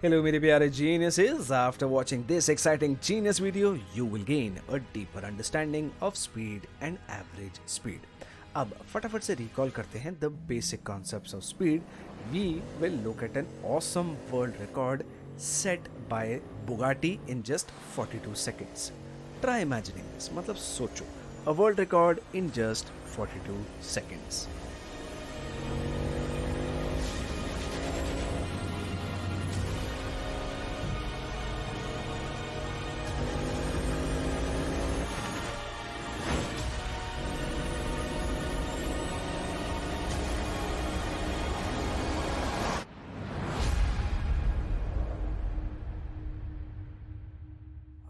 Hello मेरे प्यारे geniuses. After watching this exciting genius video, you will gain a deeper understanding of speed and average speed. अब फटाफट से recall करते हैं the basic concepts of speed. We will look at an awesome world record set by Bugatti in just 42 seconds. Try imagining this. मतलब सोचो, a world record in just 42 seconds.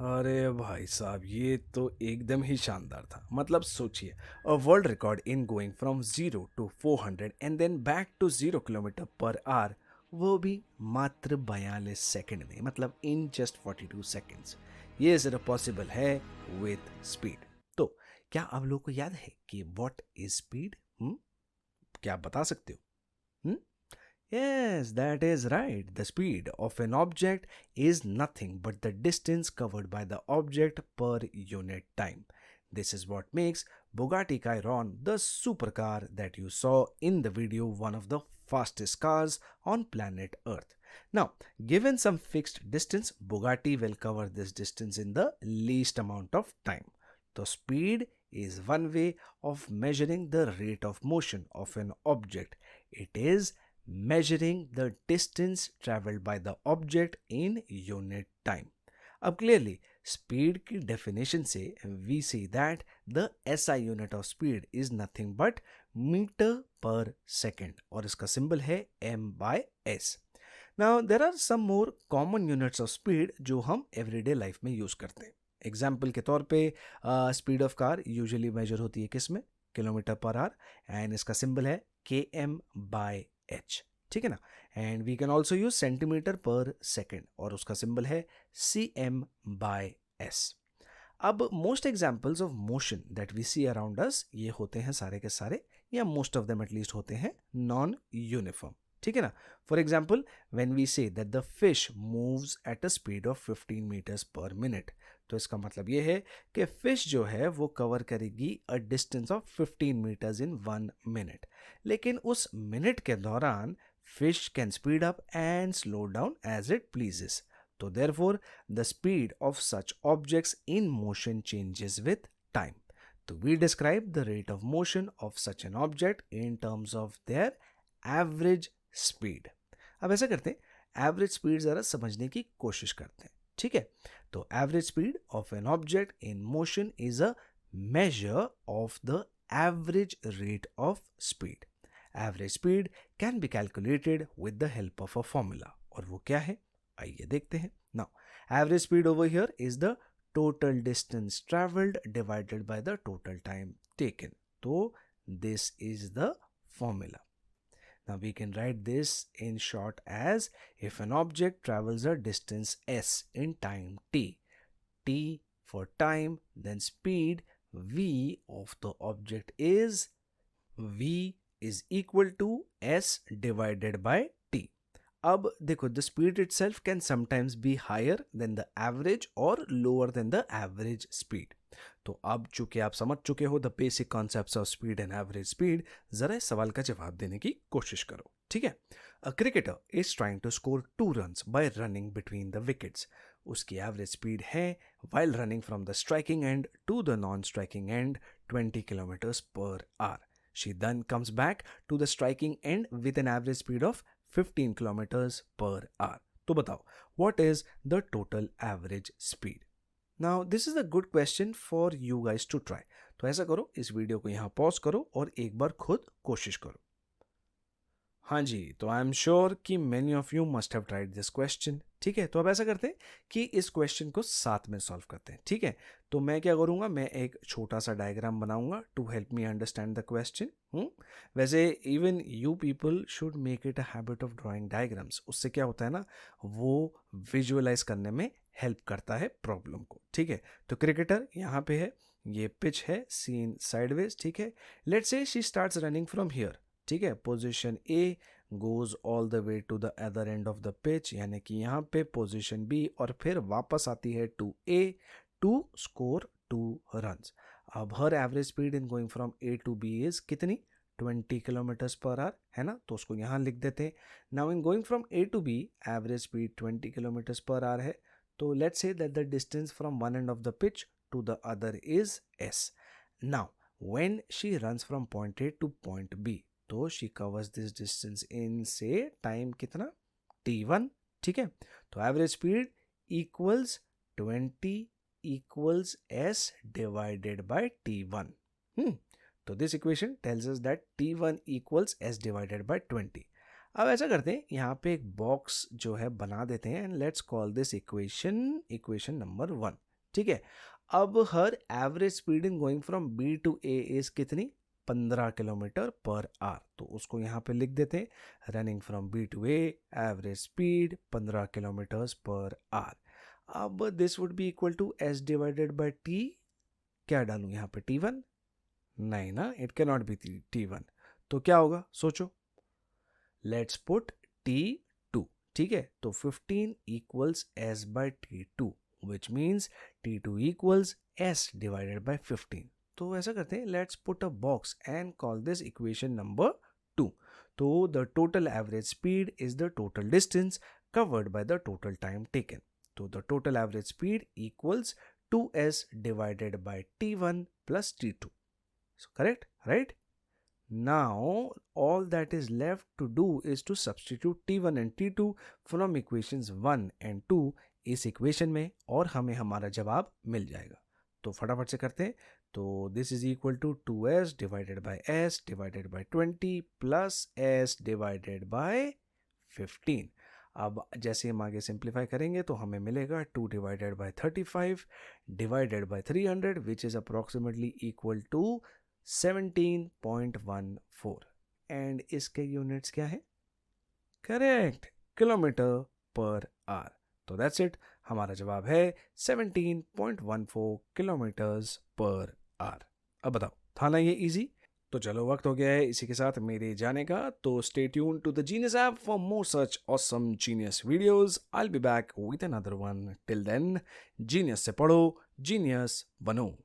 अरे भाई साहब, ये तो एकदम ही शानदार था. मतलब सोचिए, a world record in going from 0 to 400 and then back to 0 kilometre per hour, वो भी मात्र 42 सेकंड में. मतलब इन जस्ट 42 सेकंड्स. ये सिर्फ पॉसिबल है विथ स्पीड. तो क्या आप लोगों को याद है कि व्हाट इज स्पीड? क्या आप बता सकते हो? Yes, that is right. The speed of an object is nothing but the distance covered by the object per unit time. This is what makes Bugatti Chiron the supercar that you saw in the video, one of the fastest cars on planet Earth. Now, given some fixed distance, Bugatti will cover this distance in the least amount of time. So, speed is one way of measuring the rate of motion of an object. It is measuring the distance traveled by the object in unit time. अब clearly speed की definition से we see that the SI unit of speed is nothing but meter per second और इसका symbol है m/s. Now there are some more common units of speed जो हम everyday life में use करते हैं. एग्जाम्पल के तौर पे speed of car usually measure होती है किस में? Kilometre per our. एंड इसका सिंबल है km/h. ठीक है ना. And we can also use centimetre per second और उसका सिंबल है cm/s. अब most examples of motion that we see around us, ये होते हैं सारे के सारे, या मोस्ट ऑफ देम एटलीस्ट होते हैं नॉन यूनिफॉर्म. ठीक है ना. For example, when we say that the fish moves at a speed of 15 metres per minute, तो इसका मतलब ये है कि फिश जो है वो कवर करेगी a distance of 15 metres in 1 minute. लेकिन उस मिनट के दौरान fish can speed up and slow down as it pleases. तो therefore the speed of such objects in motion changes with time. तो we describe the rate of motion of such an object in terms of their average speed. अब ऐसा करते हैं, average speed जरा समझने की कोशिश करते हैं. ठीक है. तो average speed of an object in motion is a measure of the average rate of speed. Average speed can be calculated with the help of a formula. और वो क्या है? आइए देखते हैं. Now average speed over here is the total distance travelled divided by the total time taken. तो this is the formula. Now we can write this in short as, if an object travels a distance s in time t, t for time, then speed v of the object is v is equal to s divided by t. अब देखो, the speed itself can sometimes be higher than the average or lower than the average speed. तो अब चूंकि आप समझ चुके हो the basic concepts of speed and average speed, जरा इस सवाल का जवाब देने की कोशिश करो. ठीक है. A cricketer is trying to score 2 runs by running between the wickets. उसकी एवरेज स्पीड है while running from the striking end to the non striking end 20 kilometres per hour. She then comes back to the striking end with an average speed of 15 kilometres per hour. तो बताओ, what is the total average speed? Now this is a good question for you guys to try. तो ऐसा करो, इस video को यहाँ pause करो और एक बार खुद कोशिश करो. हाँ जी, तो आई एम श्योर कि many of you must have tried this question. ठीक है. तो अब ऐसा करते हैं कि इस क्वेश्चन को साथ में सॉल्व करते हैं. ठीक है. तो मैं क्या करूँगा, मैं एक छोटा सा डायग्राम बनाऊंगा to help me understand the question. वैसे even you people should make it a habit of drawing diagrams. उससे क्या होता है ना, वो विजुअलाइज करने में हेल्प करता है प्रॉब्लम को. ठीक है. तो क्रिकेटर यहाँ पे है, ये पिच है, सीन साइडवेज. ठीक है. Let's say she starts running from here. ठीक है. Position A goes all the way to the other end of the pitch, यानी कि यहाँ पे पोजीशन B और फिर वापस आती है to A to score 2 runs. अब her average speed in going from A to B is कितनी? 20 किलोमीटर्स पर आवर, है ना? तो उसको यहाँ लिख देते हैं. Now in going from A to B, average speed 20 kilometres per our है. तो let's say that the distance from one end of the pitch to the other is S. Now when she runs from point A to point B, तो she covers this distance in say time कितना? T1. ठीक है, तो average speed equals 20 equals S divided bye T1. तो this equation tells us that T1 equals S divided by 20. अब ऐसा करते हैं, यहाँ पे एक बॉक्स जो है बना देते हैं and let's call this equation number 1. ठीक है, अब हर average speed in going from B to A is कितनी? 15 किलोमीटर पर आवर. तो उसको यहाँ पे लिख देते हैं, running from B to A, average speed 15 kilometres per hour. अब this would be equal to S divided by T. क्या डालूं यहाँ पे? T1? नहीं ना, it can not be T1. तो क्या होगा सोचो? Let's put T2. ठीक है, तो 15 equals S by T2 which means T2 equals S divided by 15. तो ऐसा करते हैं, let's put a box and call this equation number 2. तो the total average speed is the total distance covered by the total time taken. तो the total average speed equals 2S divided by T1 plus T2. So correct, right? Now all that is left to do is to substitute T1 and T2 from equations 1 and 2 इस equation में और हमें हमारा जवाब मिल जाएगा. तो फटाफट से करते हैं. तो this is equal to 2S divided by S divided by 20 plus S divided by 15. अब जैसे हम आगे सिंप्लीफाई करेंगे तो हमें मिलेगा 2 divided by 35 divided by 300 which is approximately equal to 17.14. And इसके यूनिट्स क्या है? Correct, kilometre per hour. तो दैट्स इट, हमारा जवाब है 17.14 किलोमीटर्स पर आवर. अब बताओ, था ना ये इजी? तो चलो वक्त हो गया है इसी के साथ मेरे जाने का. तो stay tuned to the genius app for more such awesome genius videos. I will be back with another one. Till then, genius से पढ़ो, जीनियस बनो.